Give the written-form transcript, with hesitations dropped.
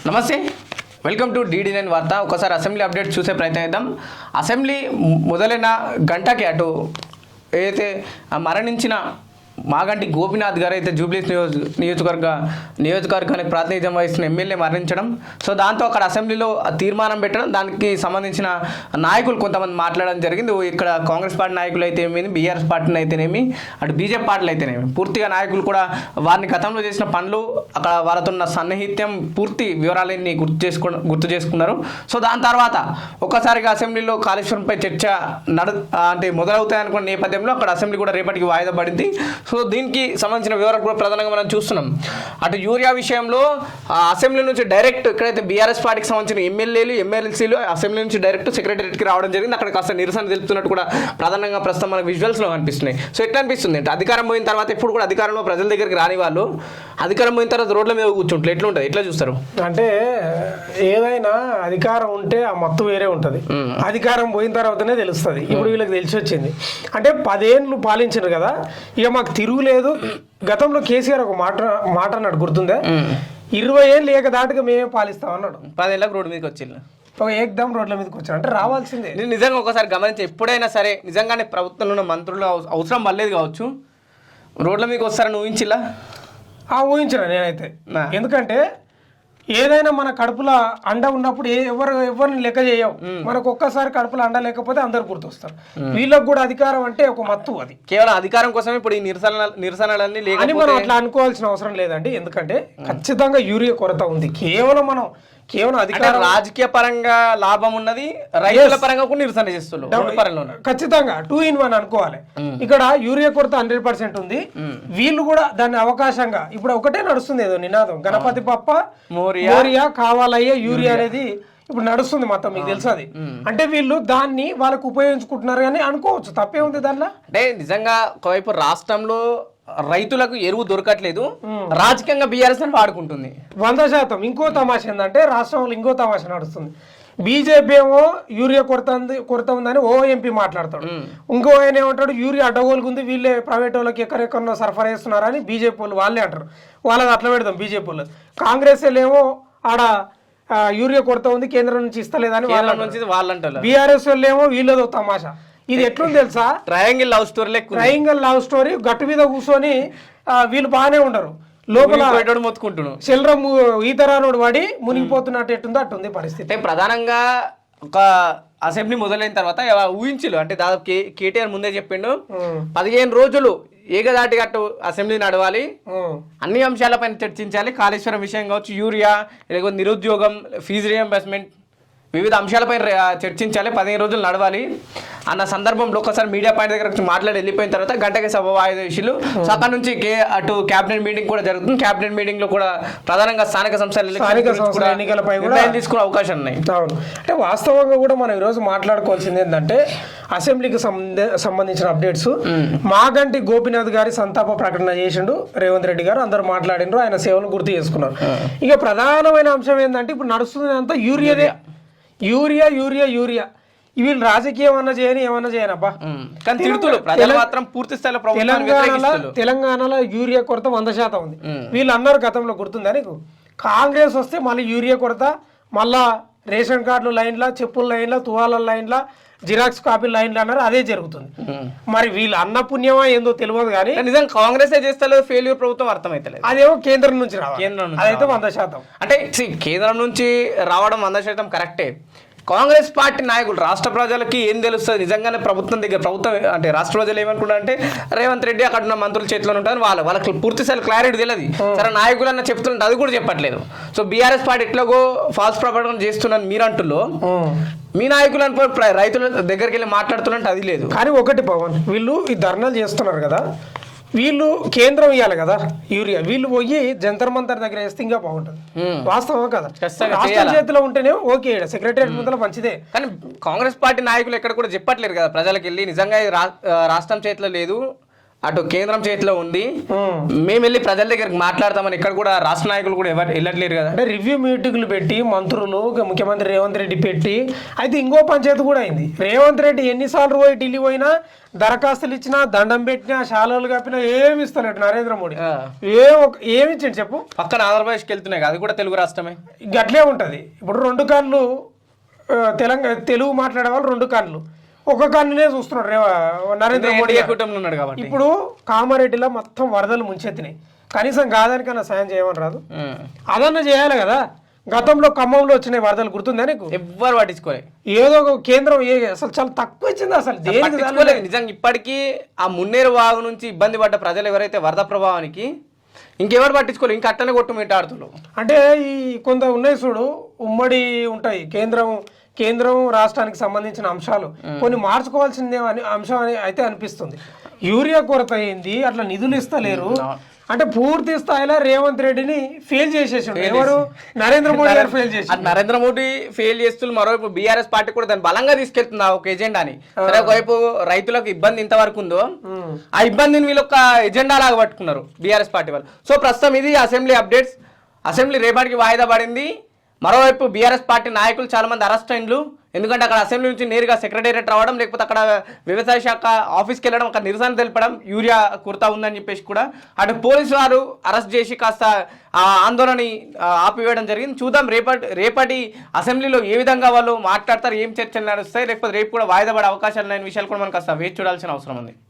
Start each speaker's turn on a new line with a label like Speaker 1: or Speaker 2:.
Speaker 1: నమస్తే, welcome to DD9 వార్త. ఒకసారి అసెంబ్లీ అప్డేట్ చూసే ప్రయత్నం చేద్దాం. అసెంబ్లీ మొదలైన గంటకి అటు ఏదైతే మరణించిన మాగంటి గోపీనాథ్ గారు అయితే జూబ్లీస్ నియోజకవర్గానికి ప్రాతినిధ్యం వహిస్తున్న ఎమ్మెల్యే మరణించడం, సో దాంతో అక్కడ అసెంబ్లీలో తీర్మానం పెట్టడం, దానికి సంబంధించిన నాయకులు కొంతమంది మాట్లాడడం జరిగింది. ఇక్కడ కాంగ్రెస్ పార్టీ నాయకులు అయితే ఏమైంది, బీఆర్ఎస్ పార్టీని అయితేనేమి, అటు బీజేపీ పార్టీలు అయితేనేమి, పూర్తిగా నాయకులు కూడా వారిని గతంలో చేసిన పనులు, అక్కడ వారితో ఉన్న సన్నిహిత్యం, పూర్తి వివరాలన్నీ గుర్తు చేసుకున్నారు. సో దాని తర్వాత ఒక్కసారిగా అసెంబ్లీలో కాళేశ్వరంపై చర్చ అంటే మొదలవుతాయి అనుకున్న నేపథ్యంలో అక్కడ అసెంబ్లీ కూడా రేపటికి వాయిదా పడింది. సో దీనికి సంబంధించిన వివరాలు కూడా ప్రధానంగా మనం చూస్తున్నాం. అటు యూరియా విషయంలో అసెంబ్లీ నుంచి డైరెక్ట్ ఎక్కడైతే బీఆర్ఎస్ పార్టీకి సంబంధించిన ఎమ్మెల్యేలు ఎమ్మెల్సీలు అసెంబ్లీ నుంచి డైరెక్ట్ సెక్రటరీకి రావడం జరిగింది. అక్కడ కాస్త నిరసన తెలుపుతున్నట్టు కూడా ప్రధానంగా ప్రస్తుతం మనకు విజువల్స్లో కనిపిస్తున్నాయి. సో ఎట్లా అనిపిస్తుంది అంటే అధికారం పోయిన తర్వాత ఎప్పుడు కూడా అధికారంలో ప్రజల దగ్గరికి రాని వాళ్ళు అధికారం పోయిన తర్వాత రోడ్ల మీద కూర్చుంటారు, ఎట్లా ఉంటుంది, ఎట్లా చూస్తారు?
Speaker 2: అంటే ఏదైనా అధికారం ఉంటే ఆ మత్తు వేరే ఉంటుంది, అధికారం పోయిన తర్వాతనే తెలుస్తుంది. ఇప్పుడు వీళ్ళకి తెలిసి వచ్చింది అంటే 10 ఏళ్ళు పాలించారు కదా, ఇక మాకు తిరుగులేదు. గతంలో కేసీఆర్ ఒక మాట అన్నాడు, గుర్తుందా? 20 ఏళ్ళు ఏకదాటిగా మేమే పాలిస్తాం అన్నాడు.
Speaker 1: 10 ఏళ్ళకి రోడ్డు మీదకి వచ్చింది,
Speaker 2: ఒక ఏకదం రోడ్ల మీదకి వచ్చారు అంటే రావాల్సిందే.
Speaker 1: నేను నిజంగా ఒకసారి గమనించి ఎప్పుడైనా సరే నిజంగానే ప్రభుత్వంలో ఉన్న మంత్రులు అవసరం పడలేదు కావచ్చు, రోడ్ల మీదకి వస్తారని ఊహించిలా?
Speaker 2: ఊహించరా నేనైతే. ఎందుకంటే ఏదైనా మన కడుపులో అండ ఉన్నప్పుడు ఎవరిని లెక్క చేయవు. మనకు ఒక్కసారి కడుపులో అండ లేకపోతే అందరు గుర్తొస్తారు. వీళ్ళకి కూడా అధికారం అంటే ఒక మత్తు, అది
Speaker 1: కేవలం అధికారం కోసమే ఇప్పుడు ఈ నిరసనలన్నీ
Speaker 2: అని మనం అట్లా అనుకోవాల్సిన అవసరం లేదండి. ఎందుకంటే ఖచ్చితంగా యూరియా కొరత ఉంది. కేవలం అధికారం
Speaker 1: రాజకీయ పరంగా లాభం ఉన్నది, రైతుల పరంగా కూడా నిరసన చేస్తున్నారు.
Speaker 2: ఖచ్చితంగా 2 in 1 అనుకోవాలి. ఇక్కడ యూరియా కొరత 100% ఉంది. వీళ్ళు కూడా దాన్ని అవకాశంగా ఇప్పుడు ఒకటే నడుస్తుంది, ఏదో నినాదం గణపతి పప్ప మోరియా కావాలయ్యే యూరియా అనేది ఇప్పుడు నడుస్తుంది మొత్తం, మీకు తెలుసు అది. అంటే వీళ్ళు దాన్ని వాళ్ళకు ఉపయోగించుకుంటున్నారు అని అనుకోవచ్చు, తప్పే ఉంది దానిలో.
Speaker 1: అంటే నిజంగా ఒకవైపు రాష్ట్రంలో రైతులకు ఎరువు దొరకట్లేదు, రాజకీయంగా బీఆర్ఎస్ అని వాడుకుంటుంది
Speaker 2: 100%. ఇంకో తమాషా ఏంటంటే రాష్ట్రంలో ఇంకో తమాషా నడుస్తుంది. బీజేపీ ఏమో యూరియా కొరత ఉందని ఓ ఎంపీ మాట్లాడతాడు, ఇంకో ఆయన ఏమంటాడు యూరియా అడ్డగోలుగా ఉంది, వీళ్ళే ప్రైవేట్ వాళ్ళకి ఎక్కడెక్కడో సరఫరా చేస్తున్నారని బీజేపీ వాళ్ళు వాళ్ళే అంటారు. వాళ్ళది అట్లా పెడతాం బీజేపీ వాళ్ళు. కాంగ్రెస్ ఏమో ఆడ యూరియా కొరత ఉంది కేంద్రం నుంచి ఇస్తలేదని
Speaker 1: వాళ్ళంటారు.
Speaker 2: బీఆర్ఎస్ వాళ్ళు ఏమో వీళ్ళదో తమాషా. ఇది ఎట్లుంది తెలుసా,
Speaker 1: ట్రయాంగిల్ లవ్ స్టోరీ.
Speaker 2: గట్టు మీద కూర్చొని వీళ్ళు బాగానే ఉండరు, లోపల
Speaker 1: మొత్తుకుంటున్నాడు
Speaker 2: చిల్లర ఈతరానోడు వాడి మునిగిపోతున్నట్టు ఎట్టుందో అట్టుంది పరిస్థితి.
Speaker 1: ప్రధానంగా ఒక అసెంబ్లీ మొదలైన తర్వాత ఊహించలు అంటే దాదాపు కేటీఆర్ ముందే చెప్పిండు 15 రోజులు ఏకదాటిగా అటు అసెంబ్లీ నడవాలి, అన్ని అంశాలపైన చర్చించాలి, కాళేశ్వరం విషయం కావచ్చు, యూరియా, లేకపోతే నిరుద్యోగం, ఫీజు రియంబర్స్మెంట్, వివిధ అంశాలపై చర్చించాలి, 15 రోజులు నడవాలి అన్న సందర్భంలో ఒకసారి మీడియా పాయింట్ దగ్గర మాట్లాడి వెళ్ళిపోయిన తర్వాత గంటకి సభ వాయిదా విషయాలు అక్కడ నుంచి అటు క్యాబినెట్ మీటింగ్ కూడా జరుగుతుంది. క్యాబినెట్ మీటింగ్ లో కూడా ప్రధానంగా స్థానిక సంస్థల ఎన్నికలపై తీసుకునే అవకాశం ఉన్నాయి.
Speaker 2: అవును, అంటే వాస్తవంగా కూడా మనం ఈరోజు మాట్లాడుకోవాల్సింది ఏంటంటే అసెంబ్లీకి సంబంధించిన అప్డేట్స్. మాగంటి గోపీనాథ్ గారి సంతాప ప్రకటన చేసిండు రేవంత్ రెడ్డి గారు, అందరు మాట్లాడినరు, ఆయన సేవలు గుర్తు చేసుకున్నారు. ఇక ప్రధానమైన అంశం ఏంటంటే ఇప్పుడు నడుస్తుంది అంతా యూరియా. వీళ్ళు రాజకీయం అన్నా చేయని ఏమన్నా చేయనబ్బా,
Speaker 1: కానీ
Speaker 2: తెలంగాణలో యూరియా కొరత 100% ఉంది. వీళ్ళు అన్నారు గతంలో, గుర్తుందా నీకు? కాంగ్రెస్ వస్తే మళ్ళీ యూరియా కొరత, మళ్ళా రేషన్ కార్డులు లైన్లా, చెప్పుల లైన్లా, తువాల లైన్లా, జిరాక్స్ కాపీ లైన్లు అన్నారు, అదే జరుగుతుంది. మరి వీళ్ళు అన్న పుణ్యమా ఏందో తెలియదు కానీ
Speaker 1: నిజంగా కాంగ్రెస్ చేస్తలేదు, ఫెయిల్యూర్ ప్రభుత్వం అర్థమైతలేదు.
Speaker 2: అదేమో కేంద్రం నుంచి రావాలి, అదైతే 100%.
Speaker 1: అంటే కేంద్రం నుంచి రావడం 100% కరెక్టే. కాంగ్రెస్ పార్టీ నాయకులు రాష్ట్ర ప్రజలకి ఏం తెలుస్తుంది నిజంగానే ప్రభుత్వం అంటే రాష్ట్ర ప్రజలు ఏమనుకుంటారు అంటే రేవంత్ రెడ్డి అక్కడ ఉన్న మంత్రుల చేతిలో ఉంటారు, వాళ్ళకి పూర్తిస్థాయి క్లారిటీ తెలియదు. సరే నాయకులు అన్న చెప్తుంటే అది కూడా చెప్పట్లేదు. సో బీఆర్ఎస్ పార్టీ ఎట్లాగో ఫాల్స్ ప్రొపగండా చేస్తున్నాను మీరు అంటుల్లో, మీ నాయకులు అనుకో రైతుల దగ్గరికి వెళ్ళి మాట్లాడుతున్నట్టు అది లేదు.
Speaker 2: కానీ ఒకటి పవన్, వీళ్ళు ఈ ధర్నాలు చేస్తున్నారు కదా, వీళ్ళు కేంద్రం ఇవ్వాలి కదా యూరియా, వీళ్ళు పోయి జంతర్ మంతర్ దగ్గర వేస్తే ఇంకా బాగుంటుంది. వాస్తవం కదా, రాష్ట్రం చేతిలో ఉంటేనే ఓకే, సెక్రటరీ ముందర మంచిదే.
Speaker 1: కానీ కాంగ్రెస్ పార్టీ నాయకులు ఎక్కడ కూడా చెప్పట్లేరు కదా ప్రజలకు వెళ్ళి నిజంగా రాష్ట్రం చేతిలో లేదు, అటు కేంద్రం చేతిలో ఉంది, మేము వెళ్ళి ప్రజల దగ్గరికి మాట్లాడతామని ఇక్కడ కూడా రాష్ట్ర నాయకులు కూడా ఎవరు వెళ్ళట్లేరు కదా.
Speaker 2: అంటే రివ్యూ మీటింగ్లు పెట్టి మంత్రులు ముఖ్యమంత్రి రేవంత్ రెడ్డి పెట్టి అయితే ఇంకో పంచాయతీ కూడా అయింది. రేవంత్ రెడ్డి ఎన్నిసార్లు పోయి ఢిల్లీ పోయినా దరఖాస్తులు ఇచ్చినా దండం పెట్టినా శాలలు కప్పినా ఏమి ఇస్తలేడు నరేంద్ర మోడీ. ఏమి ఇచ్చిండు చెప్పు.
Speaker 1: పక్కన ఆంధ్రప్రదేశ్కి వెళ్తున్నాయి కదా, అది కూడా తెలుగు రాష్ట్రమే.
Speaker 2: గట్లే ఉంటుంది. ఇప్పుడు 2 కళ్ళు తెలుగు మాట్లాడే వాళ్ళు 2 కళ్ళు, ఒక కన్నునే చూస్తున్నాడు నరేంద్ర మోడీ
Speaker 1: కుటుంబంలో ఉన్నాడు కాబట్టి.
Speaker 2: ఇప్పుడు కామారెడ్డిలో మొత్తం వరదలు ముంచెత్తినాయి, కనీసం కాదానికన్నా సాయం చేయమని రాదు, అదన్నా చేయాలి కదా. గతంలో ఖమ్మంలో వచ్చినాయి వరదలు గుర్తుందా నీకు?
Speaker 1: ఎవ్వరు పట్టించుకోలేదు.
Speaker 2: ఏదో ఒక కేంద్రం అసలు చాలా తక్కువ ఇచ్చింది అసలు
Speaker 1: దేనికి. నిజంగా ఇప్పటికీ ఆ మున్నేరు వాగు నుంచి ఇబ్బంది పడ్డ ప్రజలు ఎవరైతే వరద ప్రభావానికి ఇంకెవరు పట్టించుకోలేదు, ఇంకా అట్టనే కొట్టు మిట్టాడుతున్నారు.
Speaker 2: అంటే ఈ కొంత ఉన్నాయి చూడు, ఉమ్మడి ఉంటాయి కేంద్రం రాష్ట్రానికి సంబంధించిన అంశాలు కొన్ని మార్చుకోవాల్సిందే అని అంశం అని అయితే అనిపిస్తుంది. యూరియా కొరత అయింది, అట్లా నిధులు ఇస్తలేరు అంటే పూర్తి స్థాయిలో రేవంత్ రెడ్డిని ఫెయిల్ చేసేసి ఎవరు నరేంద్ర మోడీ గారు ఫెయిల్ చేసి
Speaker 1: నరేంద్ర మోడీ ఫెయిల్ చేస్తున్నారు. మరోవైపు బీఆర్ఎస్ పార్టీ కూడా దాన్ని బలంగా తీసుకెళ్తుంది ఒక ఎజెండాని. ఒకవైపు రైతులకు ఇబ్బంది ఇంతవరకు ఉందో ఆ ఇబ్బందిని వీళ్ళు ఒక ఎజెండా లాగా పట్టుకున్నారు బీఆర్ఎస్ పార్టీ వాళ్ళు. సో ప్రస్తుతం ఇది అసెంబ్లీ అప్డేట్స్. అసెంబ్లీ రేపటికి వాయిదా పడింది. మరోవైపు బీఆర్ఎస్ పార్టీ నాయకులు చాలా మంది అరెస్ట్ అయిండ్లు. ఎందుకంటే అక్కడ అసెంబ్లీ నుంచి నేరుగా సెక్రటేరియట్ రావడం, లేకపోతే అక్కడ వ్యవసాయ శాఖ ఆఫీస్కి వెళ్ళడం, అక్కడ నిరసన తెలపడం, యూరియా కొరత ఉందని చెప్పేసి కూడా అటు పోలీసు వారు అరెస్ట్ చేసి కాస్త ఆ ఆందోళనని ఆపివేయడం జరిగింది. చూద్దాం రేపటి అసెంబ్లీలో ఏ విధంగా వాళ్ళు మాట్లాడతారు, ఏం చర్చలు నడుస్తాయి, లేకపోతే రేపు కూడా వాయిదా పడే అవకాశాలు లేని విషయాలు కూడా మనం కాస్త వేచి చూడాల్సిన అవసరం ఉంది.